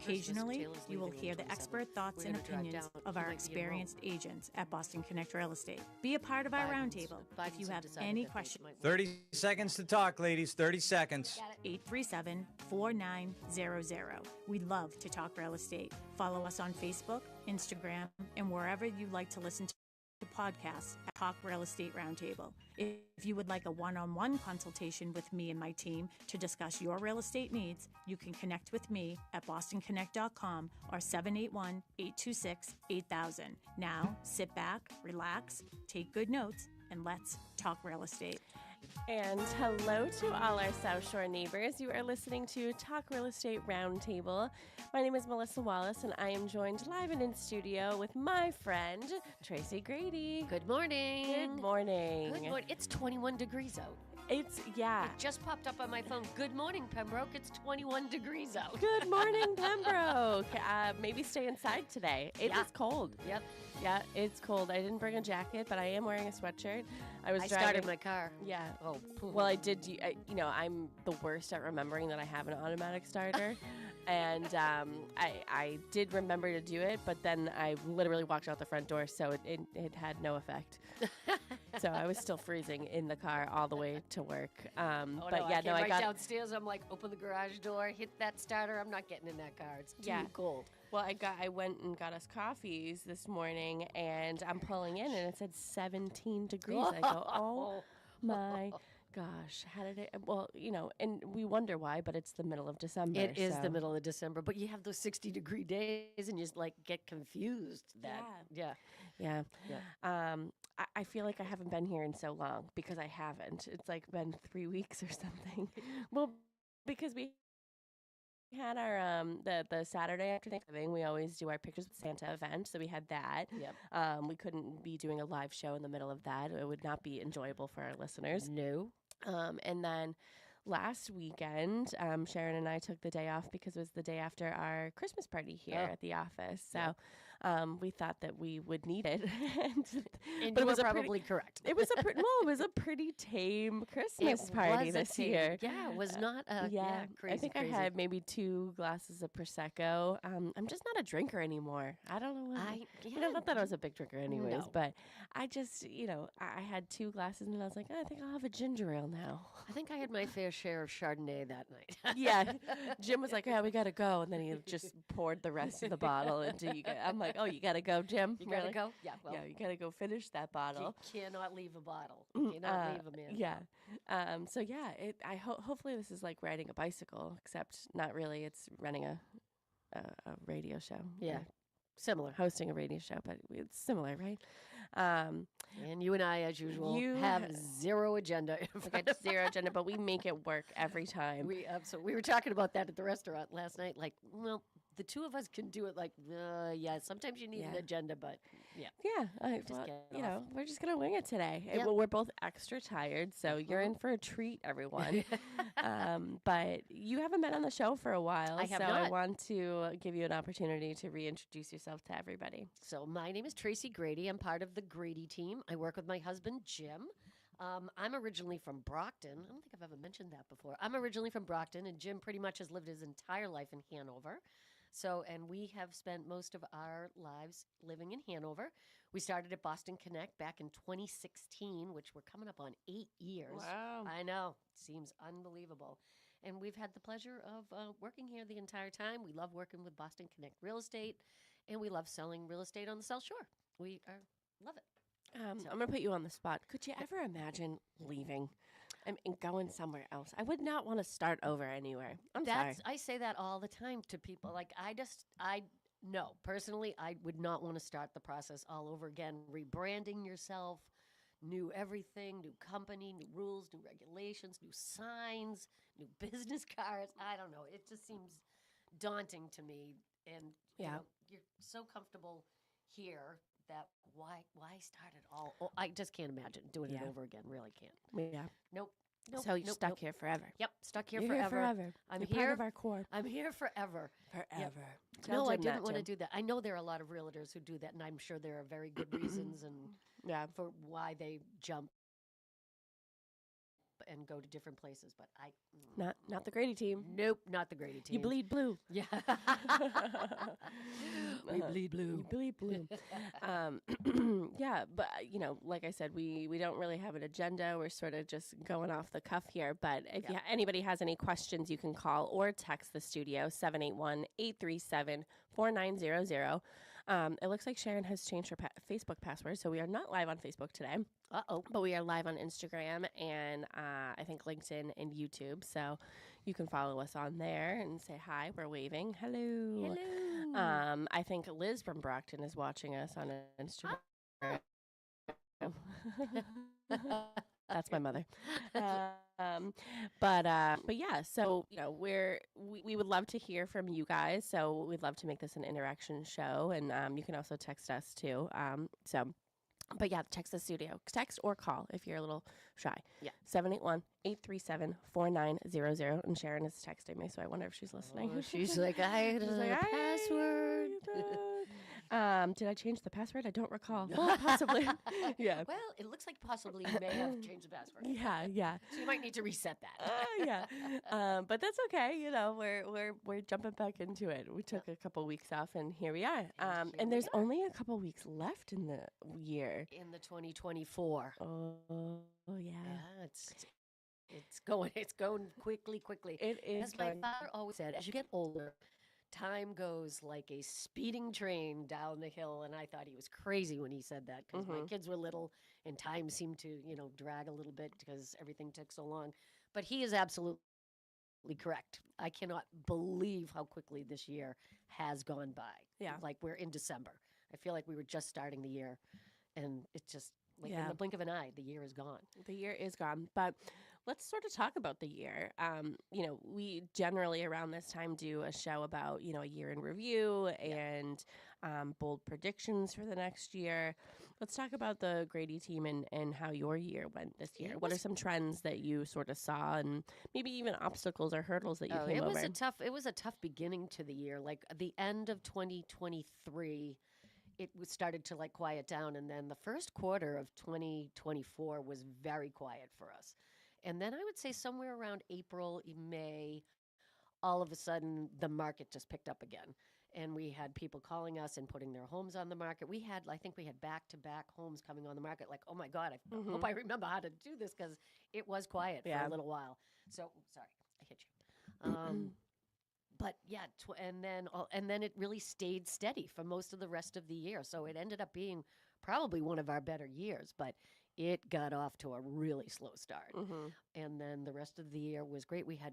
Occasionally, you will hear the expert thoughts and opinions of our experienced agents at Boston Connect Real Estate. Be a part of our roundtable. If you have any questions, 30 seconds to talk, ladies. 30 seconds. 837-4900. We love to talk real estate. Follow us on Facebook, Instagram, and wherever you like to listen to podcasts at Talk Real Estate Roundtable. If you would like a one-on-one consultation with me and my team to discuss your real estate needs, you can connect with me at bostonconnect.com or 781-826-8000. Now, sit back, relax, take good notes, and let's talk real estate. And hello to all our South Shore neighbors. You are listening to Talk Real Estate Roundtable. My name is Melissa Wallace, and I am joined live and in studio with my friend, Tracy Grady. Good morning. Good morning. Good morning. It's 21 degrees out. It just popped up on my phone. Good morning, Pembroke. It's 21 degrees out. Good morning, Pembroke. Maybe stay inside today. It is cold. Yep. Yeah, it's cold. I didn't bring a jacket, but I am wearing a sweatshirt. I started my car. Yeah. Oh. Well, I did. I'm the worst at remembering that I have an automatic starter. And I did remember to do it, but then I literally walked out the front door, so it had no effect. So I was still freezing in the car all the way to work. I got downstairs. I'm like, open the garage door, hit that starter. I'm not getting in that car. It's too cold. Well, I went and got us coffees this morning, and I'm pulling in, and it said 17 degrees. I go, oh my gosh, how did it? Well, and we wonder why, but it's the middle of December. It is the middle of December, but you have those 60-degree days, and you just get confused. Yeah. I feel like I haven't been here in so long because I haven't. It's been 3 weeks or something. Well, because we had our the Saturday after Thanksgiving, we always do our Pictures with Santa event, so we had that. Yep. We couldn't be doing a live show in the middle of that. It would not be enjoyable for our listeners. No. And then last weekend, Sharon and I took the day off because it was the day after our Christmas party here at the office. So we thought that we would need it. And you were probably correct. It was a pretty tame Christmas party this year. Yeah, it was not crazy. I think I had maybe 2 glasses of Prosecco. I'm just not a drinker anymore. I don't know. Not that I was a big drinker anyways, but I just, I had 2 glasses and I was like, I think I'll have a ginger ale now. I think I had my fair share of Chardonnay that night. Yeah. Jim was like, we got to go. And then he just poured the rest of the bottle into you. I'm like, oh, you got to go, Jim? You got to go? Yeah. Well, you got to go finish that bottle. You cannot leave a bottle. You cannot leave them in. Yeah. Hopefully this is like riding a bicycle, except not really. It's running a radio show. Yeah. Similar. Hosting a radio show, but it's similar, right? And you and I, as usual, have zero agenda. Zero agenda, but we make it work every time. We were talking about that at the restaurant last night. Like, well, the two of us can do it. Like, sometimes you need an agenda, but we're just gonna wing it today. Yep. Well, we're both extra tired, so you're in for a treat, everyone. But you haven't been on the show for a while, I have so not. I want to give you an opportunity to reintroduce yourself to everybody. So my name is Tracy Grady. I'm part of the Grady team. I work with my husband, Jim. I'm originally from Brockton. I don't think I've ever mentioned that before. I'm originally from Brockton, and Jim pretty much has lived his entire life in Hanover. And we have spent most of our lives living in Hanover. We started at Boston Connect back in 2016, which we're coming up on 8 years. Wow. I know. Seems unbelievable. And we've had the pleasure of working here the entire time. We love working with Boston Connect Real Estate, and we love selling real estate on the South Shore. We love it. I'm going to put you on the spot. Could you ever imagine leaving and going somewhere else? I would not want to start over anywhere. Sorry. I say that all the time to people. Like, no, personally, I would not want to start the process all over again. Rebranding yourself, new everything, new company, new rules, new regulations, new signs, new business cards. I don't know. It just seems daunting to me. And you're so comfortable here that why start it all? Oh, I just can't imagine doing it over again. Really can't. Yeah. Nope. So you're stuck here forever. Yep, stuck here You're forever. Here forever. I'm you're here. Part of our core. I'm here forever. Forever. Yep. No, I didn't want to do that. I know there are a lot of realtors who do that, and I'm sure there are very good reasons and for why they jump. and go to different places. But Not the Grady team. nope, not the Grady team. You bleed blue. Yeah. We bleed blue. You bleed blue. Yeah, but like I said, we don't really have an agenda. We're sort of just going off the cuff here. But if anybody has any questions, you can call or text the studio 781-837-4900. It looks like Sharon has changed her Facebook password, so we are not live on Facebook today. But we are live on Instagram and I think LinkedIn and YouTube. So you can follow us on there and say hi. We're waving. Hello. Hello. I think Liz from Brockton is watching us on Instagram. That's my mother. But yeah, so we would love to hear from you guys. So we'd love to make this an interaction show, and you can also text us too. But yeah, text the studio. Text or call if you're a little shy. Yeah. 781-837-4900. And Sharon is texting me, so I wonder if she's listening. Oh, she's like, I don't know the password. Did I change the password? I don't recall. Well, possibly. Yeah. Well, it looks like possibly you may have changed the password. Yeah. So you might need to reset that. Yeah. But that's okay. We're jumping back into it. We took a couple weeks off, and here we are. And there's only a couple weeks left in the year. In the 2024. Oh yeah. Yeah, it's going quickly. It is. As my father always said, as you get older, time goes like a speeding train down the hill. And I thought he was crazy when he said that, because my kids were little and time seemed to, drag a little bit because everything took so long. But he is absolutely correct. I cannot believe how quickly this year has gone by. Yeah. Like we're in December. I feel like we were just starting the year, and it's just like in the blink of an eye, the year is gone. The year is gone. But let's sort of talk about the year. We generally around this time do a show about, a year in review and bold predictions for the next year. Let's talk about the Grady team and how your year went this year. What are some trends that you sort of saw, and maybe even obstacles or hurdles that you came over? It was a tough beginning to the year. Like the end of 2023, it started to quiet down, and then the first quarter of 2024 was very quiet for us. And then I would say somewhere around April, May, all of a sudden the market just picked up again. And we had people calling us and putting their homes on the market. I think we had back-to-back homes coming on the market. Like, oh my God, I hope I remember how to do this, because it was quiet for a little while. So, sorry, I hit you. But yeah, and then it really stayed steady for most of the rest of the year. So it ended up being probably one of our better years, but it got off to a really slow start. And then the rest of the year was great. We had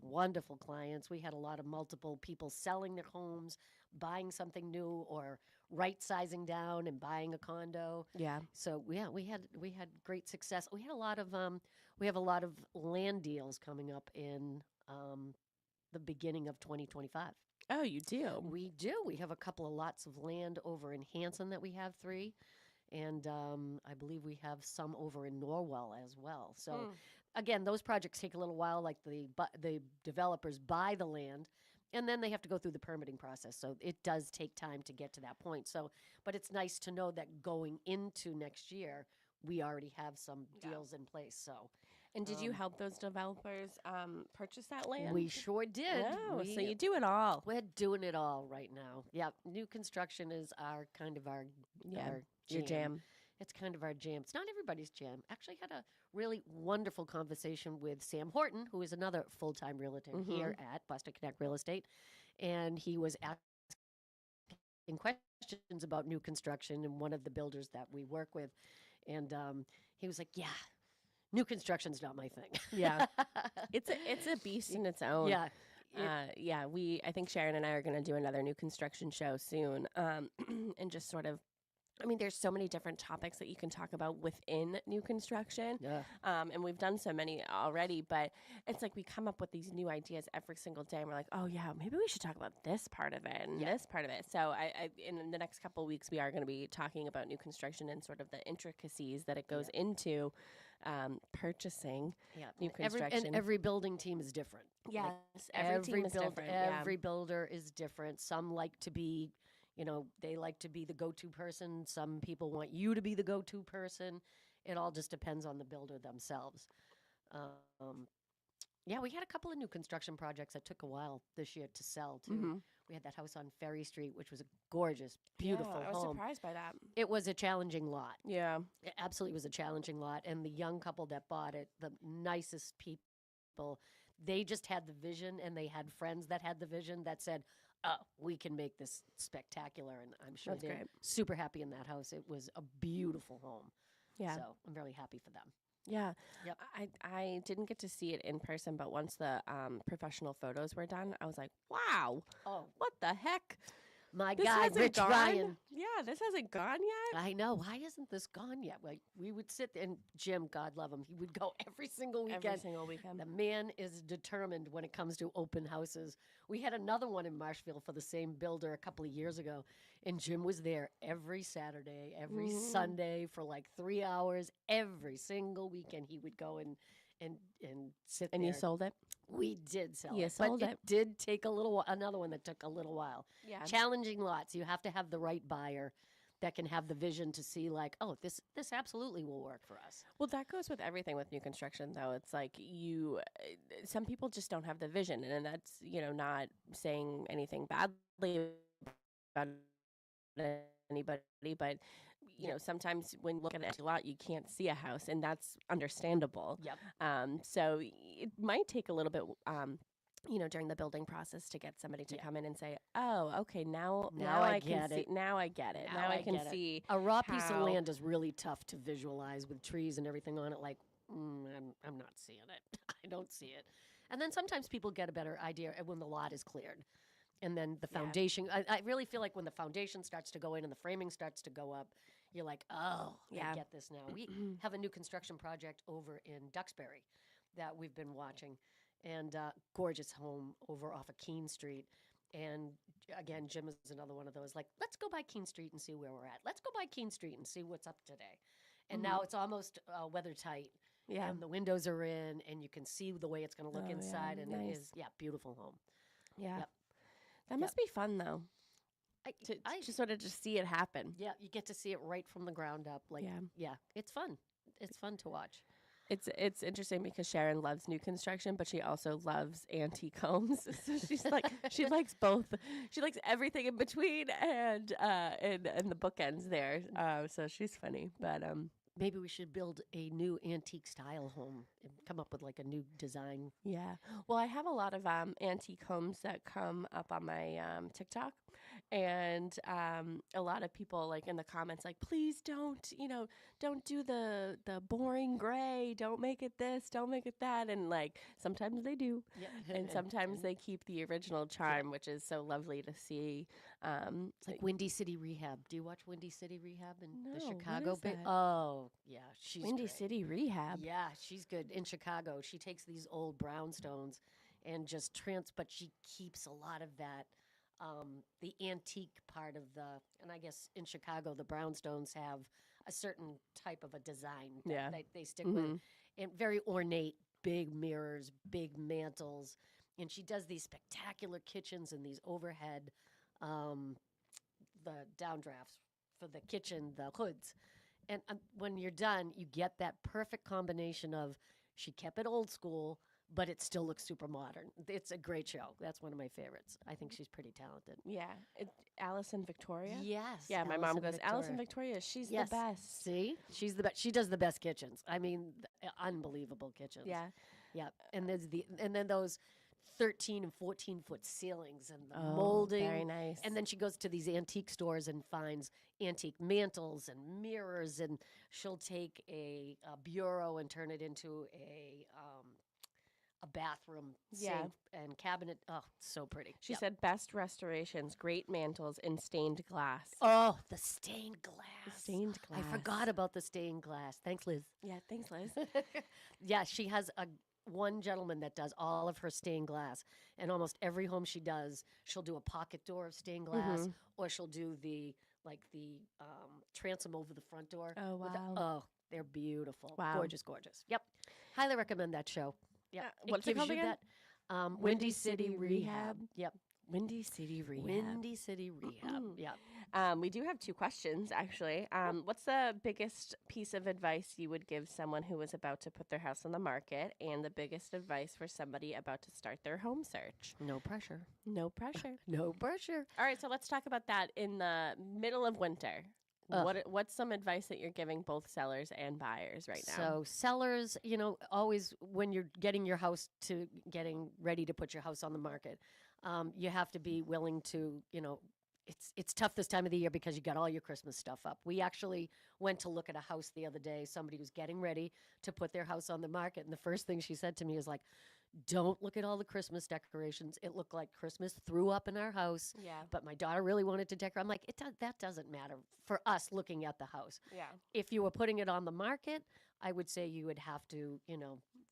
wonderful clients. We had a lot of multiple people selling their homes, buying something new, or right-sizing down and buying a condo. Yeah. So yeah, we had great success. We had a lot of we have a lot of land deals coming up in the beginning of 2025. Oh, you do? We do. We have a couple of lots of land over in Hanson that we have 3. And I believe we have some over in Norwell as well. So, again, those projects take a little while. Like the developers buy the land, and then they have to go through the permitting process. So it does take time to get to that point. So, but it's nice to know that going into next year, we already have some deals in place. So. And did you help those developers purchase that land? We sure did. Oh, so you do it all. We're doing it all right now. Yeah, new construction is our your jam. It's kind of our jam. It's not everybody's jam. Actually had a really wonderful conversation with Sam Horton, who is another full-time realtor here at Boston Connect Real Estate. And he was asking questions about new construction and one of the builders that we work with. And he was like, yeah, new construction's not my thing. Yeah. It's a beast in its own. Yeah. I think Sharon and I are going to do another new construction show soon. And just sort of, there's so many different topics that you can talk about within new construction. Yeah. And we've done so many already, but it's like we come up with these new ideas every single day, and we're like, oh yeah, maybe we should talk about this part of it and this part of it. So I in the next couple of weeks, we are going to be talking about new construction and sort of the intricacies that it goes into purchasing new construction. Every building team is different. Yes, every team is different. Every builder is different. Some like to be, they like to be the go-to person. Some people want you to be the go-to person. It all just depends on the builder themselves. Um, yeah, we had a couple of new construction projects that took a while this year to sell too. Mhm. We had that house on Ferry Street, which was a gorgeous, beautiful I was home. surprised by that. It was a challenging lot. Yeah. It absolutely was a challenging lot. And the young couple that bought it, the nicest people, they just had the vision, and they had friends that had the vision that said, oh, we can make this spectacular. And I'm sure That's they're great. super happy in that house. It was a beautiful home. Yeah. So I'm really happy for them. Yeah. Yep. I didn't get to see it in person, but once the professional photos were done, I was like, wow, Oh, what the heck? my This guy, hasn't Rich gone? Ryan. Yeah, this hasn't gone yet. I know. Why isn't this gone yet? Like, we would sit there, and Jim, God love him, he would go every single weekend. Every single weekend. The man is determined when it comes to open houses. We had another one in Marshfield for the same builder a couple of years ago, and Jim was there every Saturday, every Sunday for like 3 hours. Every single weekend he would go and sit And there. you sold it? We did sell You it, sold but it. it did take a little. Another one that took a little while. Yeah. Challenging lots. You have to have the right buyer that can have the vision to see, like, oh, this absolutely will work for us. Well, that goes with everything with new construction, though. It's like some people just don't have the vision, and that's, not saying anything badly about anybody, but sometimes when you look at a lot, you can't see a house, and that's understandable. Yep. So it might take a little bit, during the building process to get somebody to come in and say, "Oh, okay, now I can get see. it. Now I get it. Now I can see." A raw piece of how- land is really tough to visualize with trees and everything on it. Like, I'm not seeing it. I don't see it. And then sometimes people get a better idea when the lot is cleared. And then the Yeah. foundation, I really feel like when the foundation starts to go in and the framing starts to go up, you're like, oh, Yeah. I get this now. We have a new construction project over in Duxbury that we've been watching, and gorgeous home over off of Keene Street. And again, Jim is another one of those, like, let's go by Keene Street and see where we're at. Let's go by Keene Street and see what's up today. And now it's almost weather tight. Yeah. And the windows are in, and you can see the way it's going to look Oh, yeah, inside. And it nice. is, beautiful home. Yeah. Yep. That must be fun, though, to I just sort of just see it happen. Yeah, you get to see it right from the ground up. Like, Yeah. it's fun. It's fun to watch. It's interesting because Sharon loves new construction, but she also loves antique homes. So she's like, she likes both. She likes everything in between and the bookends there. So she's funny, but Maybe we should build a new antique style home and come up with like a new design. yeah. Well, I have a lot of antique homes that come up on my TikTok, and a lot of people like in the comments like, please don't do the boring gray, don't make it this, don't make it that, and like sometimes they do, and sometimes they keep the original charm, which is so lovely to see. It's like Windy City Rehab. Do you watch Windy City Rehab in No, the what Chicago is bit? that? Oh, yeah, she's Windy great. City Rehab. Yeah, she's good. In Chicago, she takes these old brownstones and just but she keeps a lot of that, the antique part of and I guess in Chicago, the brownstones have a certain type of a design that they stick with. And very ornate, big mirrors, big mantles. And she does these spectacular kitchens and these overhead, the downdrafts for the kitchen, the hoods. And when you're done, you get that perfect combination of she kept it old school, but it still looks super modern. It's a great show. That's one of my favorites. I think she's pretty talented. Yeah. Alice and Victoria? Yes. Yeah, my mom goes, Alice and Victoria. Victoria, she's Yes. the best. See? She's the best. She does the best kitchens. I mean, unbelievable kitchens. Yeah. Yeah. And then those 13 and 14-foot ceilings and the Oh, molding. very nice. And then she goes to these antique stores and finds antique mantles and mirrors, and she'll take a bureau and turn it into a bathroom sink and cabinet. Oh, so pretty. She Yep. said best restorations, great mantles, and stained glass. Oh, the stained glass. The stained glass. I forgot about the stained glass. Thanks, Liz. Yeah, thanks, Liz. Yeah, she has one gentleman that does all of her stained glass, and almost every home she does, she'll do a pocket door of stained glass, or she'll do the transom over the front door. Oh, with wow. they're beautiful. Wow. Gorgeous, gorgeous. Yep. Highly recommend that show. Yep. what's it gives called you again? that, Windy City Rehab. Yep. Windy City Rehab. Windy City Rehab. Yeah. We do have 2 questions, actually. What's the biggest piece of advice you would give someone who was about to put their house on the market, and the biggest advice for somebody about to start their home search? No pressure. No pressure. No pressure. All right, so let's talk about that in the middle of winter. What's some advice that you're giving both sellers and buyers right now? So sellers, always when you're getting your house to getting ready to put your house on the market, you have to be willing to, it's tough this time of the year because you got all your Christmas stuff up. We actually went to look at a house the other day. Somebody was getting ready to put their house on the market. And the first thing she said to me is like, don't look at all the Christmas decorations. It looked like Christmas threw up in our house. Yeah. But my daughter really wanted to decorate. I'm like, that doesn't matter for us looking at the house. Yeah. If you were putting it on the market, I would say you would have to,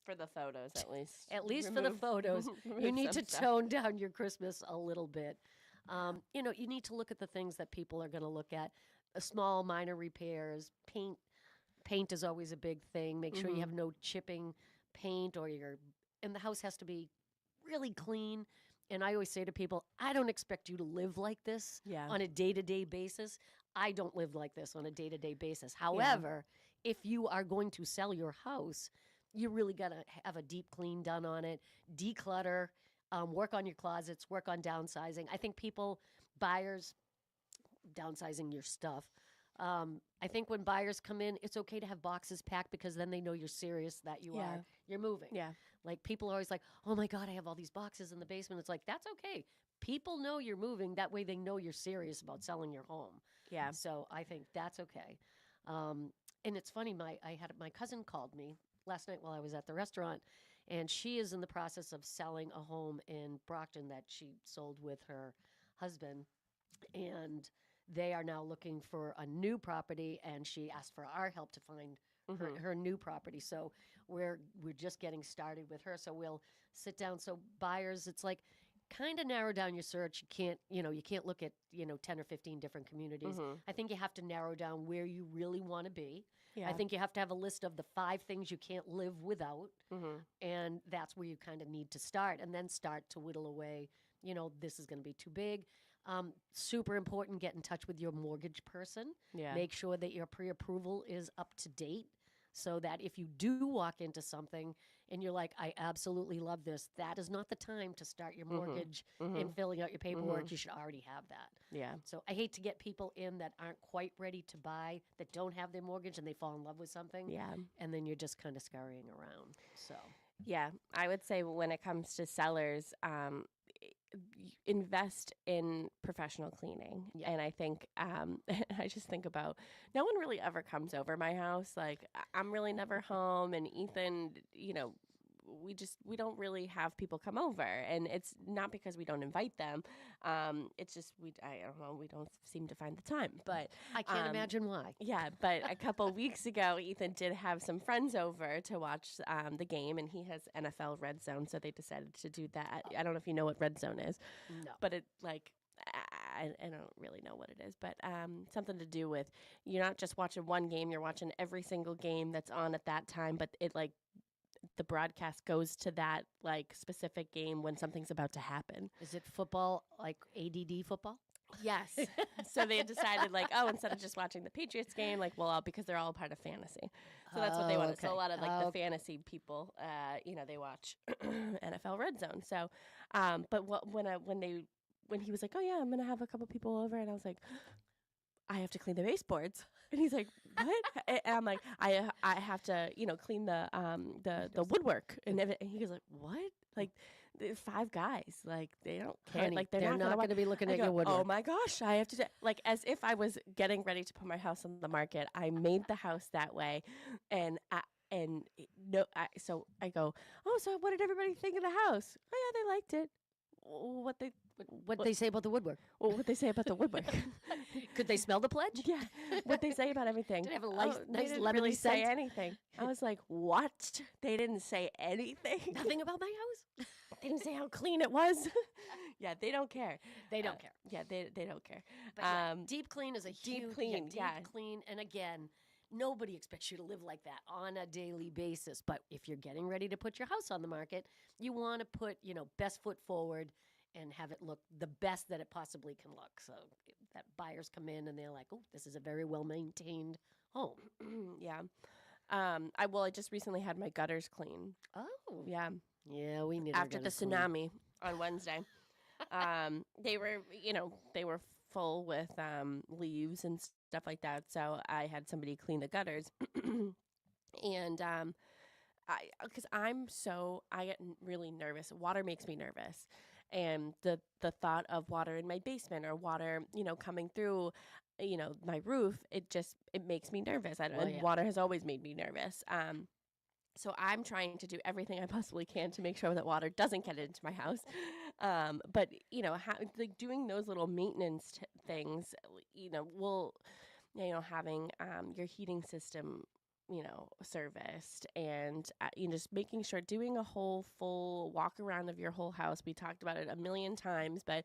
For the photos, at least. At least for the photos, you need to tone down your Christmas a little bit. You need to look at the things that people are going to look at. Small, minor repairs. Paint is always a big thing. Make sure you have no chipping paint, and the house has to be really clean. And I always say to people, I don't expect you to live like this on a day-to-day basis. I don't live like this on a day-to-day basis. However, if you are going to sell your house, you really got to have a deep clean done on it, declutter, work on your closets, work on downsizing. I think buyers, downsizing your stuff. I think when buyers come in, it's okay to have boxes packed because then they know you're serious that you're moving. Yeah. Like people are always like, oh my God, I have all these boxes in the basement. It's like, that's okay. People know you're moving. That way they know you're serious about selling your home. Yeah. So I think that's okay. And it's funny, my cousin called me last night while I was at the restaurant, and she is in the process of selling a home in Brockton that she sold with her husband. And they are now looking for a new property, and she asked for our help to find her new property. So we're just getting started with her. So we'll sit down. So buyers, it's like kind of narrow down your search. You can't look at 10 or 15 different communities. I think you have to narrow down where you really want to be. Yeah. I think you have to have a list of the 5 things you can't live without, and that's where you kind of need to start, and then start to whittle away. This is going to be too big. Super important, get in touch with your mortgage person. Yeah. Make sure that your pre-approval is up to date so that if you do walk into something and you're like, I absolutely love this, that is not the time to start your mortgage and filling out your paperwork. You should already have that. Yeah. So I hate to get people in that aren't quite ready to buy, that don't have their mortgage, and they fall in love with something. Yeah. And then you're just kind of scurrying around. So. Yeah. I would say when it comes to sellers, invest in professional cleaning. Yeah. And I think I just think about, no one really ever comes over my house. Like I'm really never home, and Ethan, we don't really have people come over, and it's not because we don't invite them. It's just I don't know, we don't seem to find the time. But I can't imagine why. Yeah, but a couple weeks ago, Ethan did have some friends over to watch the game, and he has NFL Red Zone, so they decided to do that. I don't know if you know what Red Zone is, No. but it I don't really know what it is, but something to do with you're not just watching one game, you're watching every single game that's on at that time, but it the broadcast goes to that specific game when something's about to happen. Is it football, like ADD football? Yes. So they decided instead of just watching the Patriots game, because they're all part of fantasy. So that's what they wanted. Okay. So a lot of the fantasy people, they watch NFL Red Zone. So, but when he was like, oh yeah, I'm going to have a couple people over. And I was like, I have to clean the baseboards. And he's like, what? And I'm like, I have to, clean the woodwork. And he goes like, what? The 5 guys, they don't care. Honey, They're not going to be looking at your woodwork. Oh my gosh, I have to do, as if I was getting ready to put my house on the market. I made the house that way. So I go, oh, so what did everybody think of the house? Oh yeah, they liked it. What they say about the woodwork? Well, what they say about the woodwork? Could they smell the pledge? Yeah, what they say about everything. Did it have a they nice didn't lemony really say scent? anything. I was like, what? They didn't say anything. Nothing about my house? They didn't say how clean it was. Yeah, they don't care. They don't care. Yeah, they don't care. But yeah, deep clean is a huge clean. deep clean. And again, nobody expects you to live like that on a daily basis. But if you're getting ready to put your house on the market, you want to put, best foot forward and have it look the best that it possibly can look. So that buyers come in and they're like, oh, this is a very well maintained home. Yeah. I just recently had my gutters clean. Oh. Yeah. Yeah, we need After the tsunami on Wednesday. They were full with leaves and stuff like that. So I had somebody clean the gutters. And because I get really nervous. Water makes me nervous. And the thought of water in my basement or water, coming through, my roof, it makes me nervous. Water has always made me nervous. So I'm trying to do everything I possibly can to make sure that water doesn't get into my house. But doing those little maintenance things, having your heating system, serviced, and just making sure, doing a whole full walk around of your whole house. We talked about it a million times, but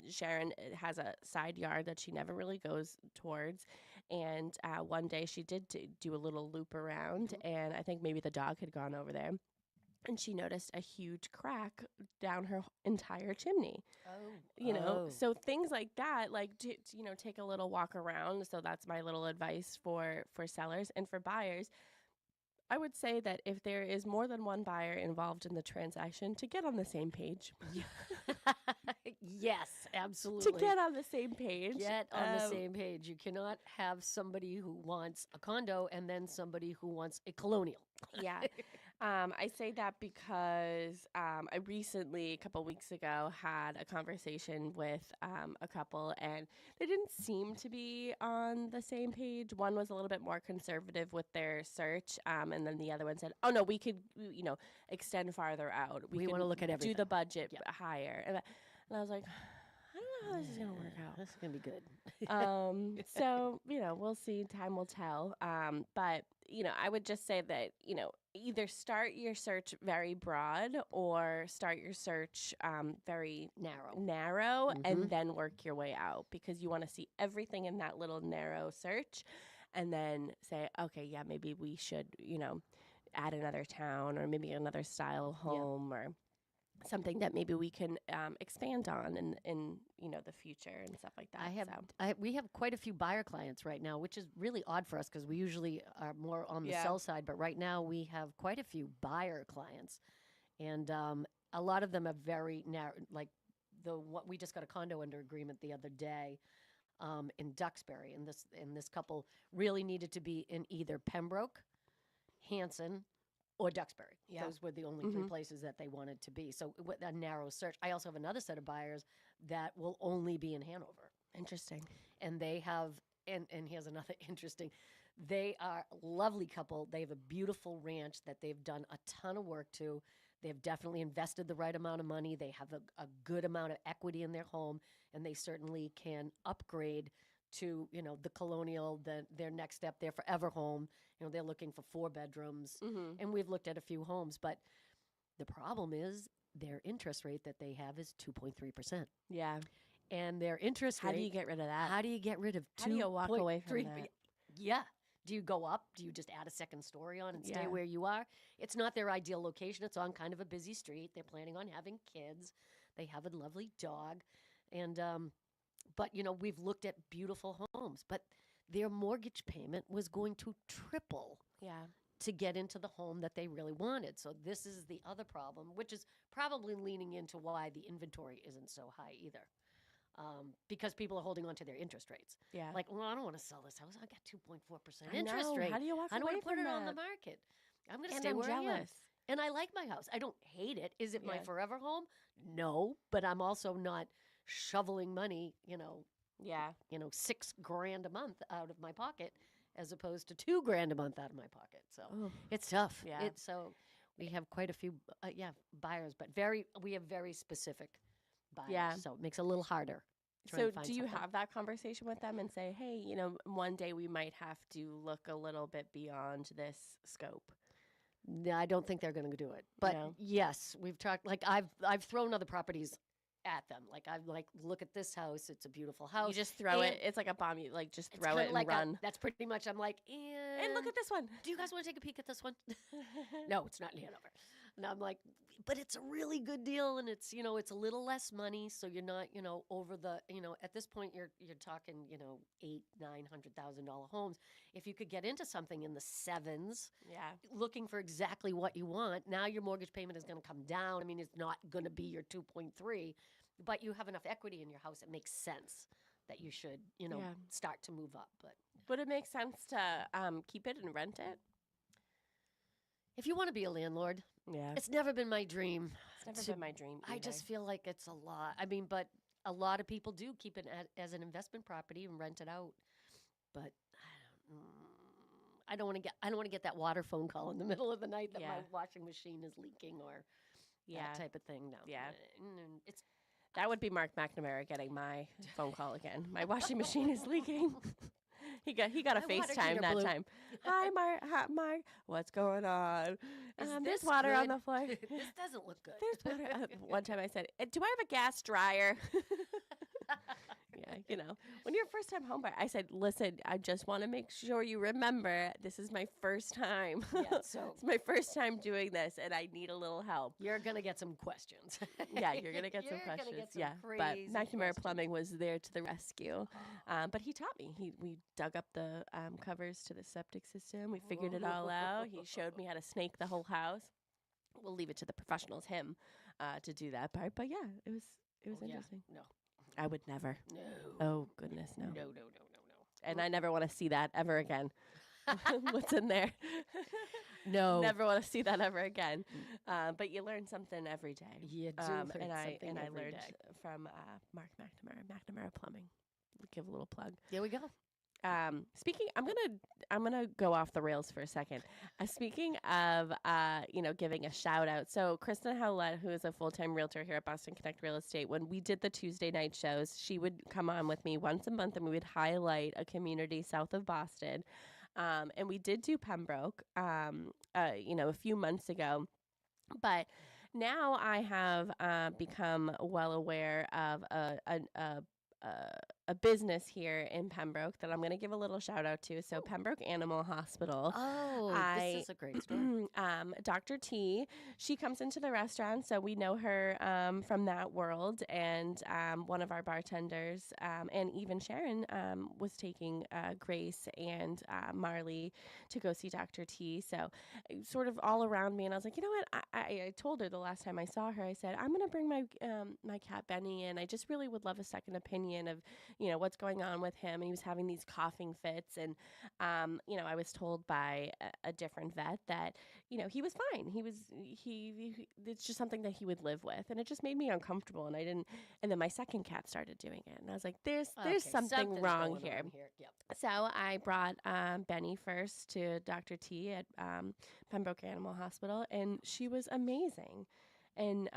Sharon has a side yard that she never really goes towards. And one day she did do a little loop around, and I think maybe the dog had gone over there. And she noticed a huge crack down her entire chimney. So things like that, like, take a little walk around. So that's my little advice for sellers and for buyers. I would say that if there is more than one buyer involved in the transaction, to get on the same page. Yes, absolutely. To get on the same page. Get on the same page. You cannot have somebody who wants a condo and then somebody who wants a colonial. Yeah. I say that because I recently, a couple weeks ago, had a conversation with a couple, and they didn't seem to be on the same page. One was a little bit more conservative with their search, and then the other one said, oh, no, we could, extend farther out. We want to look at everything. Do the budget higher. And I was like, I don't know how this is going to work out. This is going to be good. So, we'll see. Time will tell. But, I would just say that, either start your search very broad or start your search very narrow, and then work your way out, because you want to see everything in that little narrow search and then say, okay, yeah, maybe we should, add another town or maybe another style home or something that maybe we can expand on in the future and stuff like that. We have quite a few buyer clients right now, which is really odd for us because we usually are more on the sell side. But right now we have quite a few buyer clients, and a lot of them are very narrow. Like we just got a condo under agreement the other day in Duxbury, and this couple really needed to be in either Pembroke, Hanson, or Duxbury. Yeah. Those were the only three places that they wanted to be. So with a narrow search. I also have another set of buyers that will only be in Hanover. Interesting. And they have, and here's another interesting, they are a lovely couple. They have a beautiful ranch that they've done a ton of work to. They've definitely invested the right amount of money. They have a good amount of equity in their home, and they certainly can upgrade to, the colonial, their next step, their forever home. They're looking for 4 bedrooms, and we've looked at a few homes, but the problem is their interest rate that they have is 2.3%. Yeah. And their interest rate. How do you get rid of that? How do you get rid of 2.3%? How do you walk away from that? Yeah. Do you go up? Do you just add a second story on and stay where you are? It's not their ideal location. It's on kind of a busy street. They're planning on having kids. They have a lovely dog. And, but, we've looked at beautiful homes, but their mortgage payment was going to triple to get into the home that they really wanted. So this is the other problem, which is probably leaning into why the inventory isn't so high either. Because people are holding on to their interest rates. Yeah. Like, well, I don't want to sell this house. I got 2.4% interest rate. How do you walk away from that? I don't want to put it on the market. I'm going to stay where I am. And I like my house. I don't hate it. Is it my forever home? No, but I'm also not shoveling money, $6,000 a month out of my pocket as opposed to $2,000 a month out of my pocket. So it's tough. Yeah. So we have quite a few, buyers, but we have very specific buyers. Yeah. So it makes it a little harder. So do you have that conversation with them and say, hey, one day we might have to look a little bit beyond this scope? No, I don't think they're going to do it. But yes, we've talked, like I've thrown other properties at them. Like look at this house. It's a beautiful house. You just throw it. It's like a bomb. You just throw it and run. That's pretty much. I'm like, and look at this one. Do you guys want to take a peek at this one? No, it's not in Hanover. And I'm like, but it's a really good deal, and it's it's a little less money, so you're not over the at this point you're talking $800,000-900,000 homes. If you could get into something in the sevens, Yeah. looking for exactly what you want, now your mortgage payment is going to come down. I mean, it's not going to be your 2.3, but you have enough equity in your house. It makes sense that you should start to move up. But would it make sense to keep it and rent it? if you want to be a landlord, Yeah. it's never been my dream. It's never been my dream I either. just feel like it's a lot. I mean, but a lot of people do keep it as an investment property and rent it out. But I don't want to get that water phone call in the middle of the night that my washing machine is leaking or that type of thing. No. Yeah. It's That would be Mark McNamara getting my phone call again. My washing machine is leaking. He got a My water FaceTime heater that blew. time. Hi, Mark. What's going on? There's this water on good? the floor. this doesn't look good. There's water. One time I said, "Do I have a gas dryer?" Yeah, when you're a first-time homebuyer, I said, "Listen, I just want to make sure you remember this is my first time. Yeah, so it's my first time doing this, and I need a little help." you're gonna get some questions. Yeah, you're gonna get some You're gonna questions. get some Yeah, but crazy McNamara questions. Plumbing was there to the rescue. But he taught me. We dug up the covers to the septic system. We figured it all out. He showed me how to snake the whole house. We'll leave it to the professionals, him, to do that part. But yeah, it was interesting. No. I would never. No. Oh goodness, no. No. And I never want to see that ever again. What's in there? No. Never want to see that ever again. But you learn something every day. You do and learn I something every learned day. from Mark McNamara Plumbing. Give a little plug. There we go. Speaking, I'm gonna go off the rails for a second. Speaking of, giving a shout out. So Kristen Howlett, who is a full-time realtor here at Boston Connect Real Estate, when we did the Tuesday night shows, she would come on with me once a month, and we would highlight a community south of Boston. And we did do Pembroke, a few months ago, but now I have become well aware of a business here in Pembroke that I'm going to give a little shout out to. So Pembroke Animal Hospital. Oh, this is a great story. Dr. T, she comes into the restaurant, so we know her from that world. And one of our bartenders, and even Sharon, was taking Grace and Marley to go see Dr. T. So sort of all around me, and I was like, you know what? I told her the last time I saw her, I said, I'm going to bring my my cat Benny in. I just really would love a second opinion of what's going on with him. And he was having these coughing fits, and I was told by a different vet that he was fine. He it's just something that he would live with, and it just made me uncomfortable. And I didn't. And then my second cat started doing it, and I was like, there's something something's wrong going here. on here. Yep. So I brought Benny first to Dr. T at Pembroke Animal Hospital, and she was amazing. And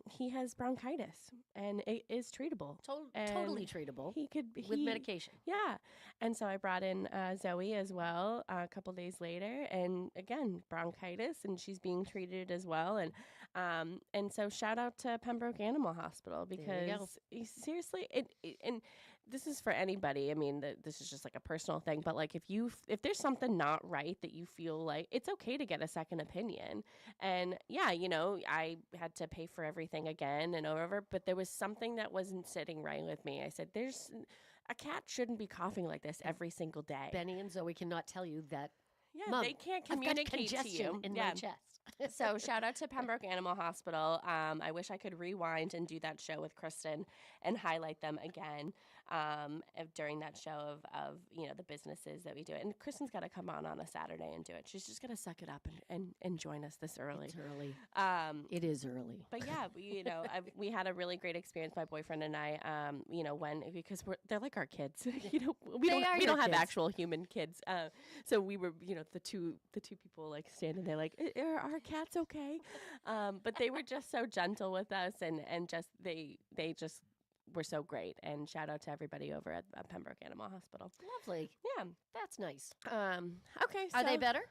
he has bronchitis, and it is treatable. Totally treatable. With medication. Yeah. And so I brought in Zoe as well a couple days later, and again, bronchitis, and she's being treated as well. And so shout out to Pembroke Animal Hospital, because seriously, and this is for anybody. I mean, this is just like a personal thing, but like if there's something not right that you feel like, it's okay to get a second opinion. And yeah, I had to pay for everything again and over, but there was something that wasn't sitting right with me. I said, a cat shouldn't be coughing like this every single day. Benny and Zoe cannot tell you that. Yeah, Mom, they can't I've got communicate to congestion you. in my chest. So shout out to Pembroke Animal Hospital. I wish I could rewind and do that show with Kristen and highlight them again during that show of the businesses that we do. And Kristen's got to come on a Saturday and do it. She's just got to suck it up and join us this early. It's early. It is early. But yeah, we had a really great experience, my boyfriend and I, because they're like our kids. We don't have actual human kids. So we were, the two people like standing there like, are our cats okay? But they were just so gentle with us, and just they just were so great. And shout out to everybody over at Pembroke Animal Hospital. Lovely. Yeah, that's nice. Okay, are they better?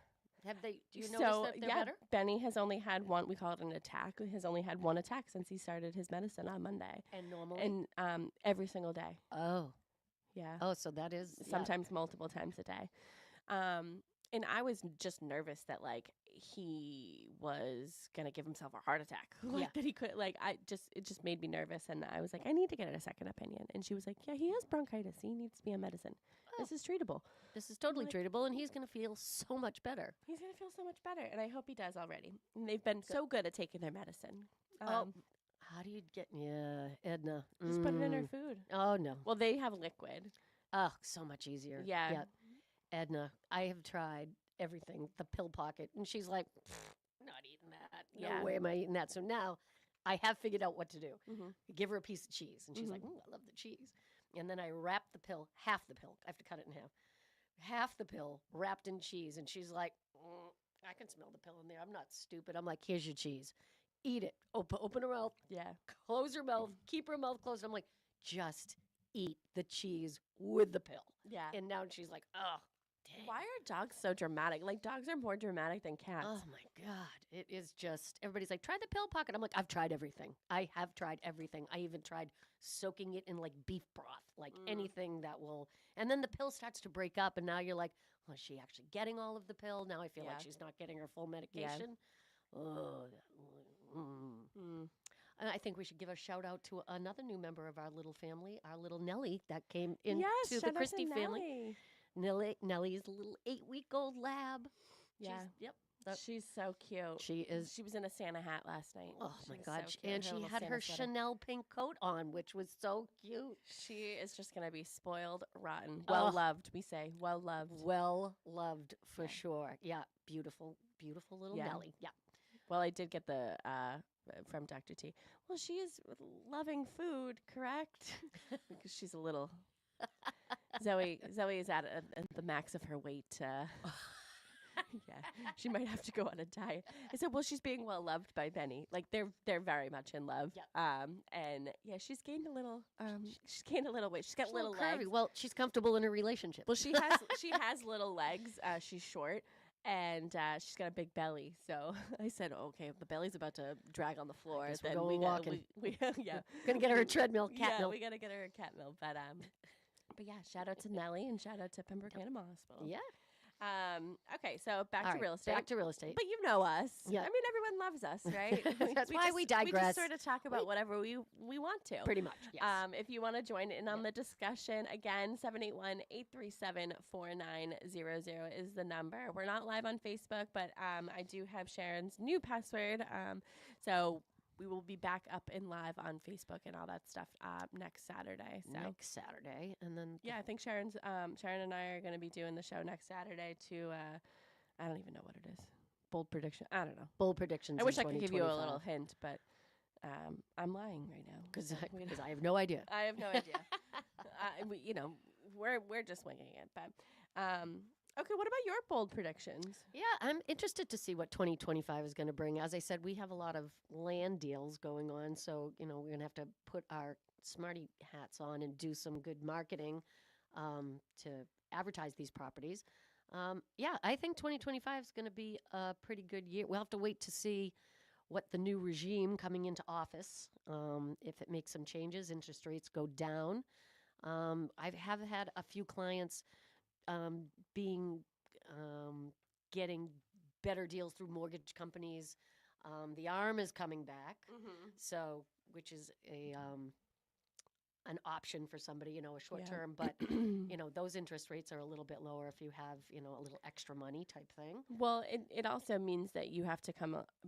Do you notice that they're better? Benny has only had one. We call it an attack. He has only had one attack since he started his medicine on Monday. And normally, and every single day. Oh, yeah. Oh, so that is sometimes multiple times a day. And I was just nervous that, like, he was gonna give himself a heart attack. Like Yeah. that he could it just made me nervous, and I was like, I need to get a second opinion. And she was like, yeah, he has bronchitis. He needs to be on medicine. This is treatable. This is totally like- treatable, and he's going to feel so much better. He's gonna feel so much better, and I hope he does already. And they've been so good at taking their medicine. How do you get, Edna? Just put it in her food. Oh, no. Well, they have liquid. Oh, so much easier. Yeah. Edna, I have tried everything, the pill pocket, and she's like, not eating that. Yeah. No way am I eating that. So now I have figured out what to do. Mhm. Give her a piece of cheese, and she's like, I love the cheese. And then I wrap the pill, half the pill. I have to cut it in half the pill wrapped in cheese, and she's like, I can smell the pill in there. I'm not stupid. I'm like, here's your cheese. Eat it. Open her mouth. Yeah. Close her mouth. Keep her mouth closed. I'm like, just eat the cheese with the pill. Yeah. And now she's like, oh, dang. Why are dogs so dramatic? Like, dogs are more dramatic than cats. Oh my God. It is just, everybody's like, try the pill pocket. I'm like, I've tried everything. I have tried everything. I even tried soaking it in like beef broth, like anything that will. And then the pill starts to break up, and now you're like, well, is she actually getting all of the pill? Now I feel like she's not getting her full medication. Oh, And I think we should give a shout out to another new member of our little family, our little Nellie that came into shout the out to Christie family. Nellie. Nellie's a little 8-week-old lab. Yeah. Yep. She's so cute. She is. She was in a Santa hat last night. Oh She my was God! so cute. And she little had Santa her sweater. Chanel pink coat on, which was so cute. She is just gonna be spoiled rotten. Oh. Well loved, we say. Well loved. Well loved for Yeah. sure. Yeah, beautiful, beautiful little Yeah. Nellie. Yeah. Well, I did get the from Dr. T. Well, she is loving food, correct? Because she's a little. Zoe is at the max of her weight. Yeah, she might have to go on a diet. I said, well, she's being well loved by Benny. Like they're very much in love. Yeah. And yeah, she's gained a little. She's gained a little weight. She's got She's a little curvy. legs. Well, she's comfortable in her relationship. Well, she has little legs. She's short. And she's got a big belly, so I said, okay, if the belly's about to drag on the floor, guess we're then going walking. we yeah, Gonna get her a treadmill, cat yeah, milk. we gotta get her a cat milk. But yeah, shout out to Nellie and shout out to Pembroke Animal Hospital. Yeah. Okay, so back All to right, real estate. Back to real estate. But you know us. Yeah. I mean, everyone loves us, right? That's why we We digress. just sort of talk about whatever we want to. Pretty much. Yes. If you want to join in on the discussion, again, 781-837-4900 is the number. We're not live on Facebook, but I do have Sharon's new password. So we will be back up and live on Facebook and all that stuff next Saturday. So Next Saturday, and then yeah, I think Sharon and I are going to be doing the show next Saturday to I don't even know what it is. Bold prediction. I don't know. bold predictions. I in wish I could give you a 2025. little hint, but I'm lying right now because we don't- I have no idea. I have no idea. We're just winging it. But okay, what about your bold predictions? Yeah, I'm interested to see what 2025 is going to bring. As I said, we have a lot of land deals going on, so we're going to have to put our smarty hats on and do some good marketing to advertise these properties. Yeah, I think 2025 is going to be a pretty good year. We'll have to wait to see what the new regime coming into office, if it makes some changes, interest rates go down. I have had a few clients getting better deals through mortgage companies. The ARM is coming back, so which is an option for somebody, a short term, but those interest rates are a little bit lower if you have, a little extra money type thing. Well, it also means that you have to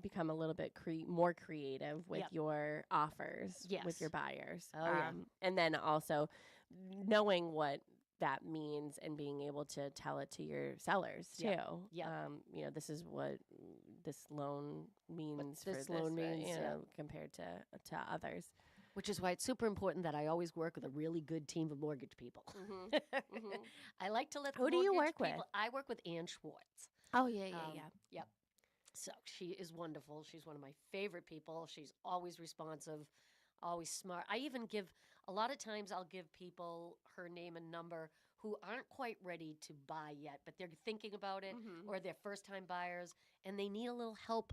become a little bit more creative with your offers with your buyers. Oh, yeah. And then also knowing what that means and being able to tell it to your sellers too. Yeah. This is what this loan means this for loan this, means, compared to others. Which is why it's super important that I always work with a really good team of mortgage people. I like to let the Who do you mortgage work with? people- I work with Ann Schwartz. Oh yeah, Yep. So she is wonderful. She's one of my favorite people. She's always responsive, always smart. I even a lot of times I'll give people her name and number who aren't quite ready to buy yet, but they're thinking about it, or they're first-time buyers, and they need a little help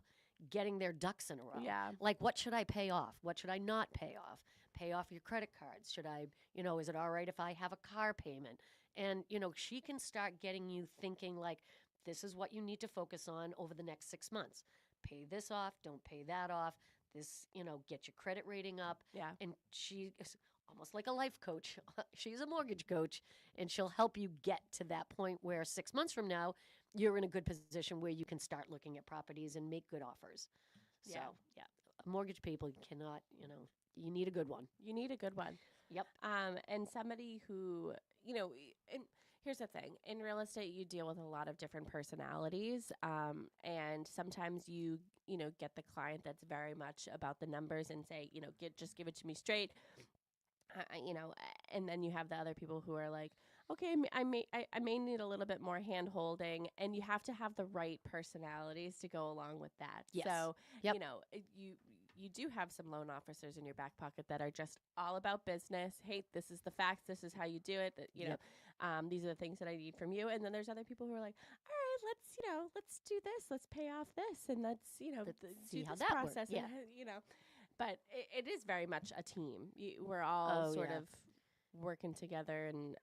getting their ducks in a row. Yeah. Like, what should I pay off? What should I not pay off? Pay off your credit cards. Should I, is it all right if I have a car payment? And, she can start getting you thinking like this is what you need to focus on over the next 6 months. Pay this off, don't pay that off. This, get your credit rating up. Yeah. And she is almost like a life coach. She's a mortgage coach, and she'll help you get to that point where 6 months from now, you're in a good position where you can start looking at properties and make good offers. So, yeah, mortgage people cannot, you need a good one. You need a good one. Yep. And somebody who, and here's the thing. In real estate, you deal with a lot of different personalities. And sometimes you get the client that's very much about the numbers and say, just give it to me straight. And then you have the other people who are like, okay, I may need a little bit more hand holding, and you have to have the right personalities to go along with that. Yes. So, Yep. You do have some loan officers in your back pocket that are just all about business. Hey, this is the facts. This is how you do it. That, Yep. these are the things that I need from you. And then there's other people who are like, all right, let's do this. Let's pay off this. And let's see do how this that works. process. Yeah. And, but it is very much a team. We're all sort of working together, and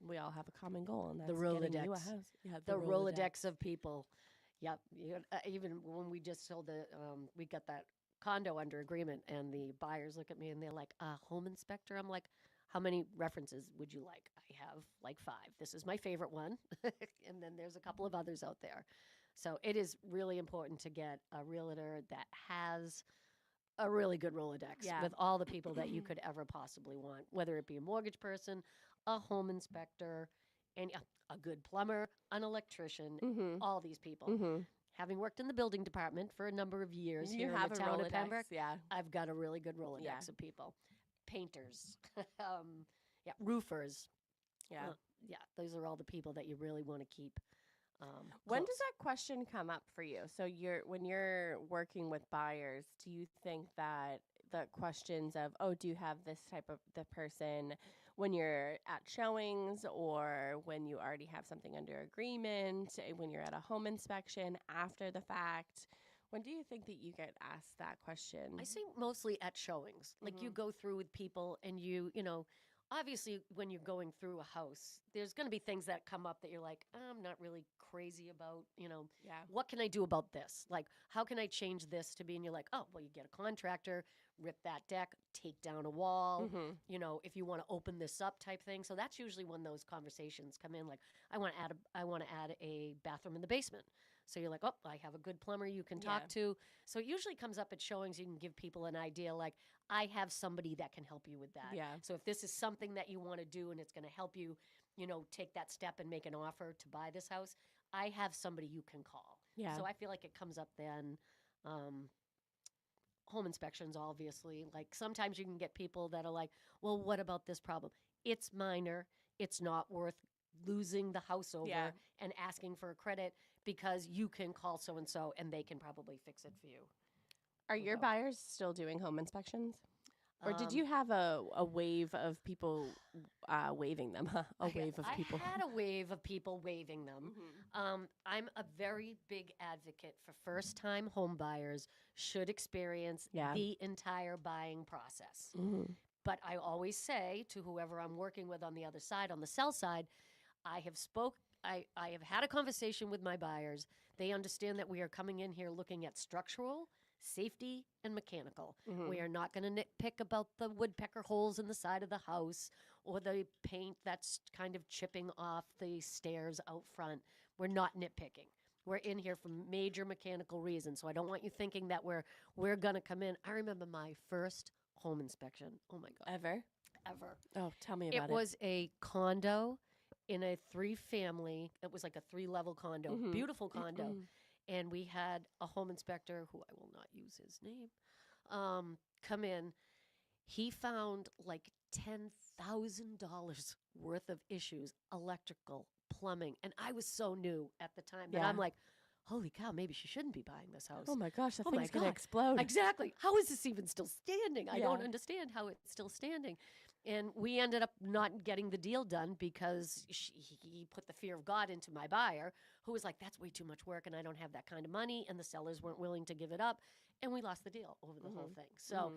we all have a common goal, and that's The getting Rolodex. you a house. Yeah, The Rolodex of people. Yep. Even when we just sold we got that condo under agreement, and the buyers look at me and they're like, home inspector. I'm like, how many references would you like? I have like 5. This is my favorite one. And then there's a couple of others out there. So it is really important to get a realtor that has a really good Rolodex with all the people that you could ever possibly want, whether it be a mortgage person, a home inspector, and a good plumber, an electrician, all these people. Having worked in the building department for a number of years You here in have the a town Rolodex, of Pembroke, yeah. I've got a really good Rolodex Yeah. of people. Painters, roofers. Yeah. Those are all the people that you really want to keep. When close. does that question come up for you? So when you're working with buyers, do you think that the questions of, do you have this type of the person when you're at showings, or when you already have something under agreement, when you're at a home inspection after the fact? When do you think that you get asked that question? I think mostly at showings. Like you go through with people and obviously when you're going through a house, there's going to be things that come up that you're like, I'm not really crazy about, what can I do about this? Like, how can I change this to be? And you're like, oh, well, you get a contractor, rip that deck, take down a wall, if you want to open this up type thing. So that's usually when those conversations come in. Like, I want to add a bathroom in the basement. So you're like, oh, I have a good plumber you can talk to. So it usually comes up at showings. You can give people an idea like, I have somebody that can help you with that. Yeah. So if this is something that you want to do and it's going to help you, take that step and make an offer to buy this house, I have somebody you can call. Yeah. So I feel like it comes up then. Home inspections, obviously. Like sometimes you can get people that are like, well, what about this problem? It's minor. It's not worth losing the house over and asking for a credit, because you can call so-and-so and they can probably fix it for you. Are your buyers still doing home inspections? Or did you have a wave of people waiving them? A wave of people. I had a wave of people waiving them. I'm a very big advocate for first-time home buyers should experience the entire buying process. But I always say to whoever I'm working with on the other side, on the sell side, I have had a conversation with my buyers. They understand that we are coming in here looking at structural, safety, and mechanical. We are not going to nitpick about the woodpecker holes in the side of the house or the paint that's kind of chipping off the stairs out front. We're not nitpicking. We're in here for major mechanical reasons. So I don't want you thinking that we're going to come in. I remember my first home inspection. Oh, my God. Ever? Oh, tell me about it. It was a condo in a 3-family. It was like a 3-level condo, beautiful condo. And we had a home inspector, who I will not use his name, come in. He found like $10,000 worth of issues, electrical, plumbing. And I was so new at the time that I'm like, holy cow, maybe she shouldn't be buying this house. Oh my gosh, that Oh my thing's going to God. explode. Exactly. How is this even still standing? I don't understand how it's still standing. And we ended up not getting the deal done because he put the fear of God into my buyer, who was like, that's way too much work and I don't have that kind of money. And the sellers weren't willing to give it up. And we lost the deal over the whole thing. So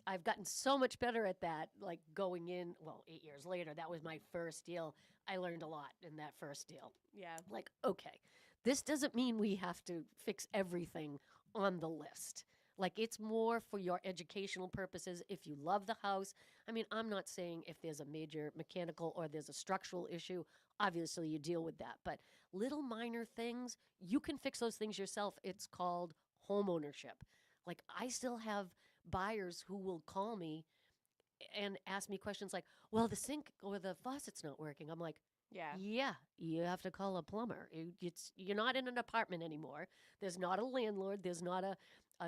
I've gotten so much better at that, like going in, 8 years later, that was my first deal. I learned a lot in that first deal. Yeah. Like, okay, This doesn't mean we have to fix everything on the list. Like, it's more for your educational purposes. If you love the house, I mean, I'm not saying if there's a major mechanical or there's a structural issue, obviously you deal with that. But little minor things, you can fix those things yourself. It's called home ownership. Like, I still have buyers who will call me and ask me questions like, well, the sink or the faucet's not working. I'm like, yeah, you have to call a plumber. You're not in an apartment anymore. There's not a landlord. There's not a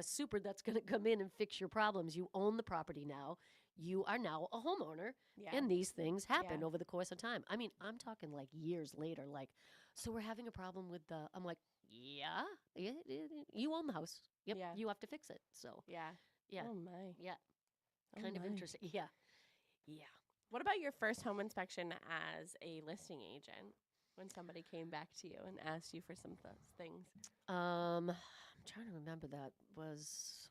super that's going to come in and fix your problems. You own the property now. You are now a homeowner, and these things happen over the course of time. I mean, I'm talking like years later, like, so we're having a problem with I'm like, you own the house. Yep, you have to fix it. So, yeah. Oh, my. Yeah. Oh, Kind of my. interesting. Yeah. What about your first home inspection as a listing agent when somebody came back to you and asked you for some things? I'm trying to remember. That was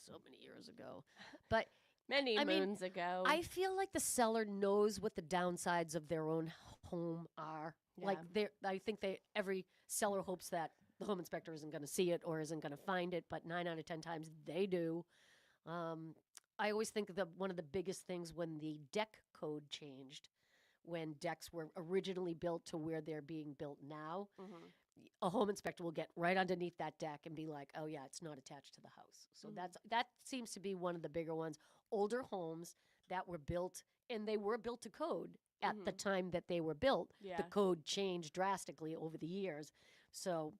so many years ago. But Many moons ago. I feel like the seller knows what the downsides of their own home are. Yeah. Like, I think every seller hopes that the home inspector isn't going to see it or isn't going to find it, but 9 out of 10 times they do. I always think that one of the biggest things when the deck code changed, when decks were originally built to where they're being built now, a home inspector will get right underneath that deck and be like, oh, yeah, it's not attached to the house. So that seems to be one of the bigger ones. Older homes that were built, and they were built to code at the time that they were built. Yeah. The code changed drastically over the years. So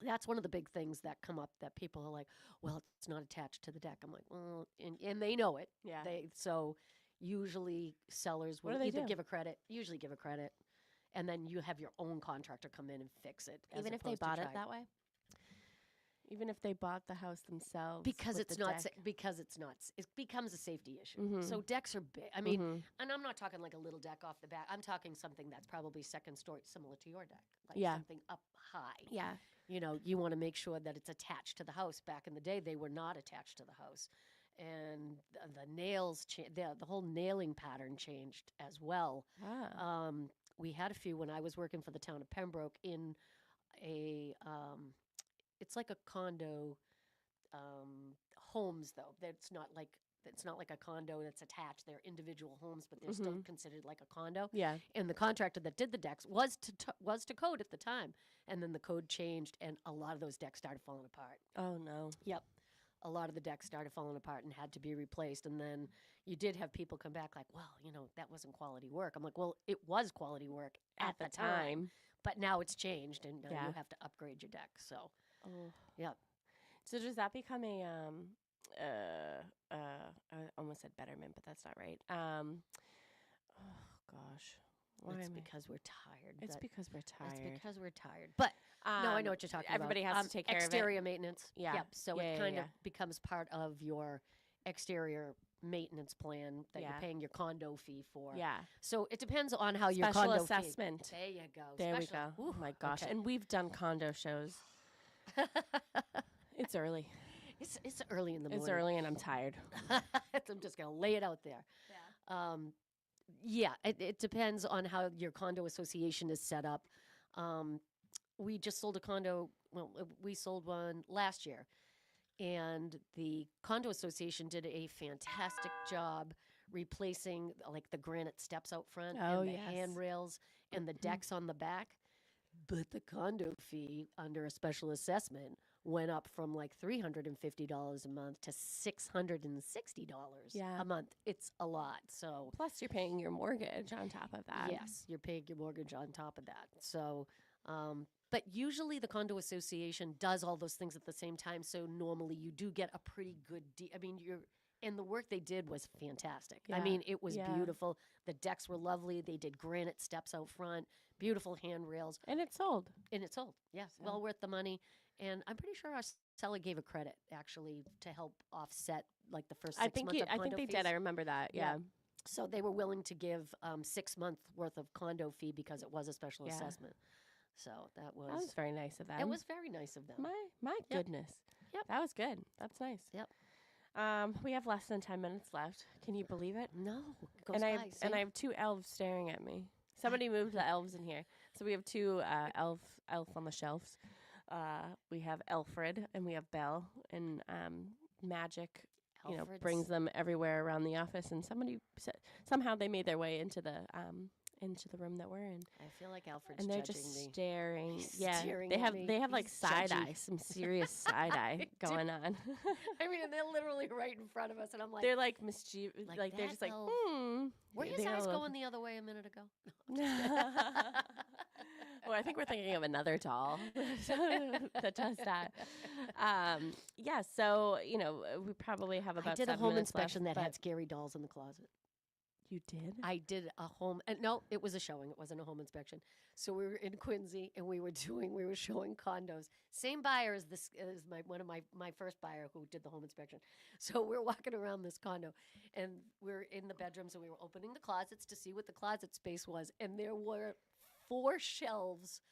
that's one of the big things that come up that people are like, well, it's not attached to the deck. I'm like, well, and they know it. Yeah. So usually sellers will usually give a credit, and then you have your own contractor come in and fix it. Even if they bought it that way? Even if they bought the house themselves? Because it becomes a safety issue. So decks are big. I mean, and I'm not talking like a little deck off the back. I'm talking something that's probably second story, similar to your deck. Like something up high. Yeah. You know, you want to make sure that it's attached to the house. Back in the day, they were not attached to the house. And the nails, the whole nailing pattern changed as well. Ah. We had a few when I was working for the town of Pembroke in it's like a condo, homes though. It's not like a condo that's attached. They're individual homes, but they're still considered like a condo. Yeah. And the contractor that did the decks was to code at the time, and then the code changed, and a lot of those decks started falling apart. Oh, no. Yep. A lot of the decks started falling apart and had to be replaced. And then you did have people come back like, well, that wasn't quality work. I'm like, well, it was quality work at the time. But now it's changed, and now you have to upgrade your deck. So, yeah. So does that become a I almost said betterment, but that's not right. Oh gosh, It's because we're tired. It's because we're tired. It's because we're tired. But no, I know what you're talking everybody about. has to take care of it. Exterior maintenance. Yeah. Yep. So it kind of becomes part of your exterior maintenance plan that you're paying your condo fee for. Yeah. So it depends on how your Special condo assessment. Fee. There you go. There we go. Oh my gosh. Okay. And we've done condo shows. It's early. It's early in the morning. It's early and I'm tired. I'm just going to lay it out there. Yeah. It depends on how your condo association is set up. We just sold a condo. Well, we sold one last year. And the condo association did a fantastic job replacing like the granite steps out front and the handrails and the decks on the back. But the condo fee under a special assessment went up from like $350 a month to $660 a month. It's a lot. So plus you're paying your mortgage on top of that. Yes, you're paying your mortgage on top of that. So, but usually the condo association does all those things at the same time. So normally you do get a pretty good deal. I mean, and the work they did was fantastic. I mean, it was beautiful. The decks were lovely. They did granite steps out front, beautiful handrails. And it sold. Yes. Yeah. Well worth the money. And I'm pretty sure our seller gave a credit, actually, to help offset, like, the first 6 months of condo fees. I think they did. I remember that, yeah. So they were willing to give 6 months worth of condo fee because it was a special assessment. So that was very nice of them. It was very nice of them. My goodness. Yep. That was good. That's nice. Yep. We have less than 10 minutes left. Can you believe it? No. It goes by. And I have two elves staring at me. Somebody moved the elves in here. So we have two elf on the shelves. We have Alfred and we have Belle, and magic, brings them everywhere around the office. And somebody somehow they made their way into the room that we're in. I feel like Alfred's and they're judging just me. staring. He's Yeah, staring they at have me. they have like He's side judgy. eye, some serious side eye going on. I mean, they're literally right in front of us, and I'm like, They're like mischievous, like they're that just like, elf. were his They're eyes all- going the other way a minute ago? Well, I think we're thinking of another doll that does that. Yeah, so we probably have about. I did a 7 home minutes inspection left, that had but- scary dolls in the closet. You did? I did a home, and no, it was a showing. It wasn't a home inspection. So we were in Quincy, and we were showing condos. Same buyer as this as one of my first buyer who did the home inspection. So we're walking around this condo, and we're in the bedrooms, and we were opening the closets to see what the closet space was, and there were 4 shelves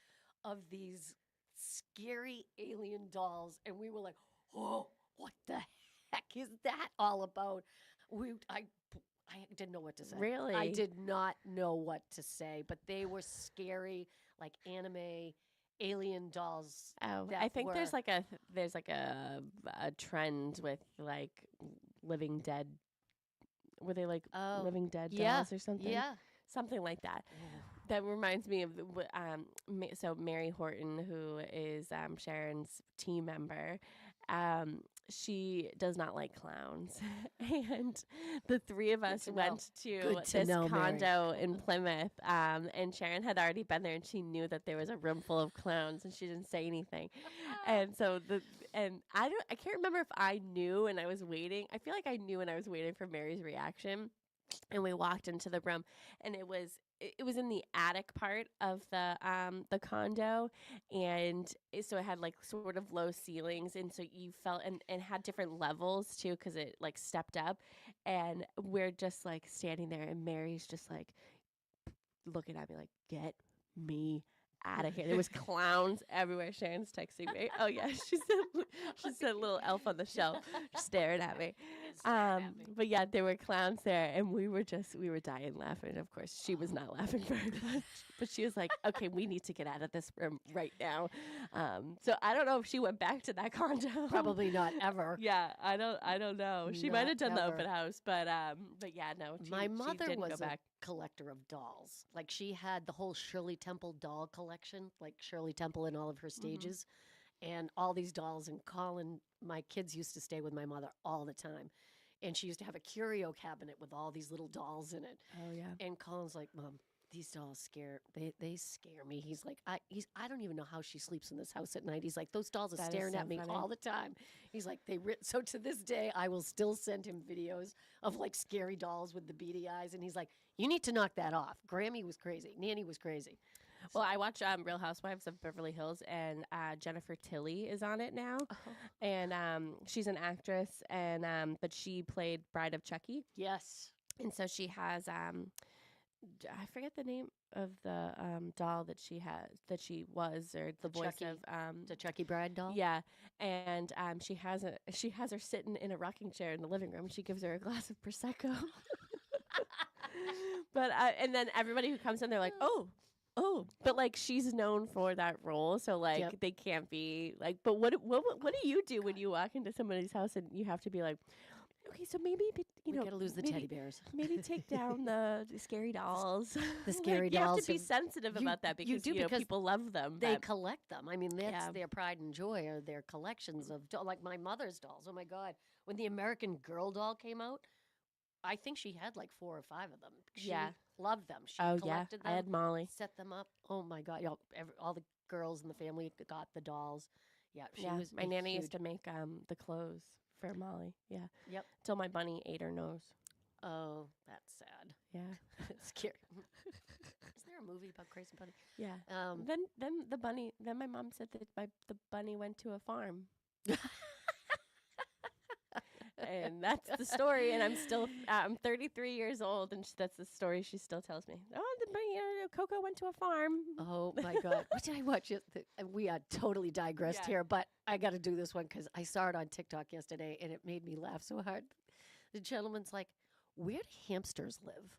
of these scary alien dolls, and we were like, "Oh, what the heck is that all about?" I didn't know what to say. Really? I did not know what to say, but they were scary, like anime alien dolls. Oh, that I think were- there's like a trend with like Living Dead. Were they like Oh, Living Dead yeah, dolls or something? Yeah. Something like that. That reminds me of so Mary Horton, who is Sharon's team member. She does not like clowns, and the 3 of us to know. went to Good to this know, Mary. condo in Plymouth. And Sharon had already been there, and she knew that there was a room full of clowns, and she didn't say anything. And so I can't remember if I knew and I was waiting. I feel like I knew and I was waiting for Mary's reaction. And we walked into the room, and it was in the attic part of the condo, and so it had like sort of low ceilings, and so you felt and had different levels too, because it like stepped up, and we're just like standing there, and Mary's just like looking at me like, "Get me out of here." There was clowns everywhere. Sharon's texting me. Oh yeah, she said little elf on the shelf staring at me. But yeah, there were clowns there, and we were dying laughing. Of course, she was not laughing very much, but she was like, "Okay, we need to get out of this room right now." So I don't know if she went back to that condo. Probably not ever. Yeah, I don't know. She might Not have done the ever. open house, but yeah, no. My she mother didn't was go back. a collector of dolls. Like she had the whole Shirley Temple doll collection, like Shirley Temple in all of her stages, and all these dolls. And Colin, my kids used to stay with my mother all the time, and she used to have a curio cabinet with all these little dolls in it. Oh yeah. And Colin's like, "Mom, these dolls they scare me." He's like, I don't even know how she sleeps in this house at night. He's like, "Those dolls are That is staring so at me funny. all the time." He's like, so to this day, I will still send him videos of like scary dolls with the beady eyes, and he's like, "You need to knock that off." Grammy was crazy. Nanny was crazy. Well, I watch Real Housewives of Beverly Hills, and Jennifer Tilly is on it now, and she's an actress, and but she played Bride of Chucky, Yes. and so she has I forget the name of the doll that she was, or the voice Chucky. of The Chucky Bride doll. yeah, and she has her sitting in a rocking chair in the living room. She gives her a glass of prosecco, but and then everybody who comes in, they're like, oh, but like she's known for that role, so like Yep. they can't be like. But what do you do when you walk into somebody's house and you have to be like, okay, so maybe We gotta lose the teddy bears. Maybe take down the scary dolls. The scary like, you have dolls to be have- sensitive you- about that you because do, because people love them. They but- collect them. I mean, that's Yeah. their pride and joy, are their collections of like my mother's dolls. Oh my God. When the American Girl doll came out, I think she had like 4 or 5 of them. She Yeah. loved them. She oh yeah, collected them, I had Molly. set them up. Oh my God. All the girls in the family got the dolls. Yeah. She was My a nanny huge- used to make the clothes for Molly. Yeah. Yep. Till my bunny ate her nose. Oh, that's sad. Yeah. It's scary. Isn't there a movie about Crazy Bunny? Yeah. Um, Then my mom said that the bunny went to a farm. And that's the story. And I'm 33 years old, and that's the story she still tells me. Oh, the bunny, Coco went to a farm. Oh my God. What did I watch? We are totally digressed Yeah. here, but I got to do this one because I saw it on TikTok yesterday and it made me laugh so hard. The gentleman's like, "Where do hamsters live?"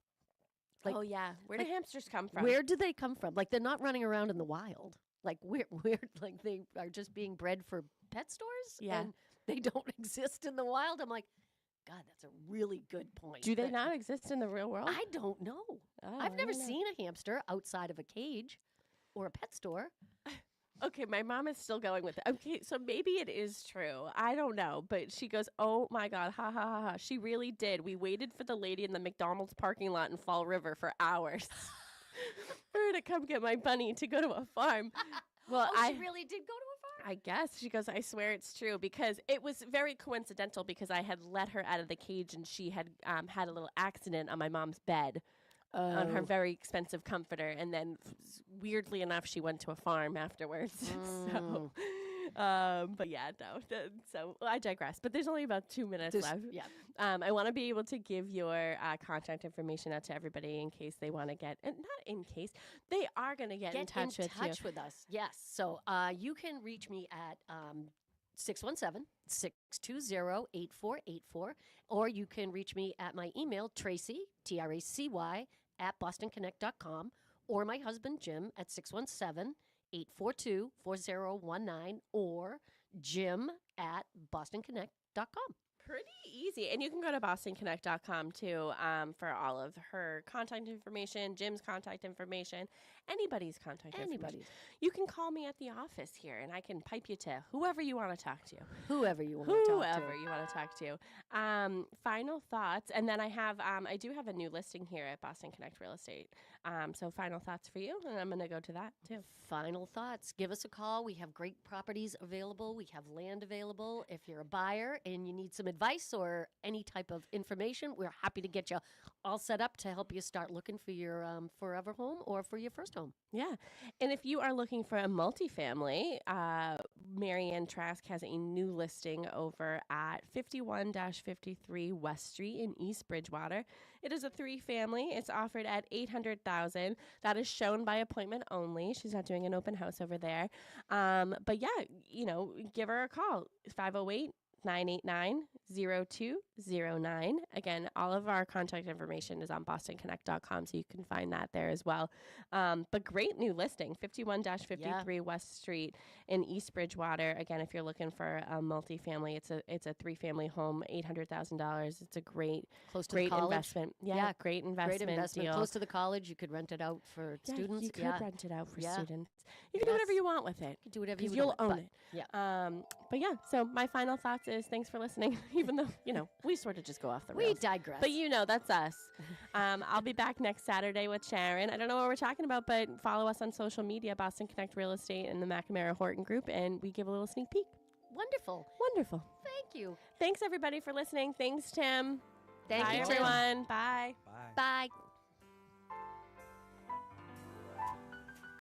Like, oh yeah, where do hamsters come from? where do they come from? Like, they're not running around in the wild. Like, where like they are just being bred for pet stores, Yeah. and they don't exist in the wild. I'm like, God, that's a really good point. Do they That- not exist in the real world? I don't know. Oh, I've I never don't know. seen a hamster outside of a cage or a pet store. Okay, my mom is still going with it. Okay, so maybe it is true. I don't know. But she goes, oh my God, ha ha ha ha. She really did. We waited for the lady in the McDonald's parking lot in Fall River for hours for her to come get my bunny to go to a farm. Well, Oh, she really did go to a farm? I guess. She goes, I swear it's true, because it was very coincidental, because I had let her out of the cage and she had had a little accident on my mom's bed. On her very expensive comforter, and then weirdly enough, she went to a farm afterwards. So, but yeah, no. So I digress. But there's only about 2 minutes left. Yeah. I want to be able to give your contact information out to everybody in case they want to get, and not in case, they are going to get in touch with you. with us. Yes. So you can reach me at 617-620-8484, or you can reach me at my email, Tracy, Tracy, at bostonconnect.com, or my husband, Jim, at 617-842-4019, or Jim at bostonconnect.com. Pretty easy. And you can go to bostonconnect.com too for all of her contact information, Jim's contact information, anybody's contact information. You can call me at the office here and I can pipe you to whoever you want to talk to. Whoever you want to talk to. Whoever you want to talk to. Final thoughts. And then I do have a new listing here at Boston Connect Real Estate. So final thoughts for you. And I'm going to go to that too. Final thoughts. Give us a call. We have great properties available. We have land available. If you're a buyer and you need some advice or any type of information, we're happy to get you all set up to help you start looking for your forever home or for your first home. Yeah. And if you are looking for a multifamily, Marianne Trask has a new listing over at 51-53 West Street in East Bridgewater. It is a 3-family. It's offered at $800,000. That is shown by appointment only. She's not doing an open house over there. But yeah, give her a call. 508-989-0209. Again, all of our contact information is on bostonconnect.com, so you can find that there as well. But great new listing, 51-53 West Street in East Bridgewater. Again, if you're looking for a multifamily, it's a 3-family home, $800,000. It's a great investment. Yeah, great investment deal. Close to the college, you could rent it out for students. You could rent it out for students. You can do whatever you want with it. You can do whatever you want. You'll own it. Yeah. But yeah, so my final thoughts is thanks for listening, even though, we sort of just go off the rails. We digress. But that's us. I'll be back next Saturday with Sharon. I don't know what we're talking about, but follow us on social media, Boston Connect Real Estate and the McNamara Horton Group, and we give a little sneak peek. Wonderful. Wonderful. Thank you. Thanks, everybody, for listening. Thanks, Tim. Thank Bye, you, everyone. Bye. Bye. Bye.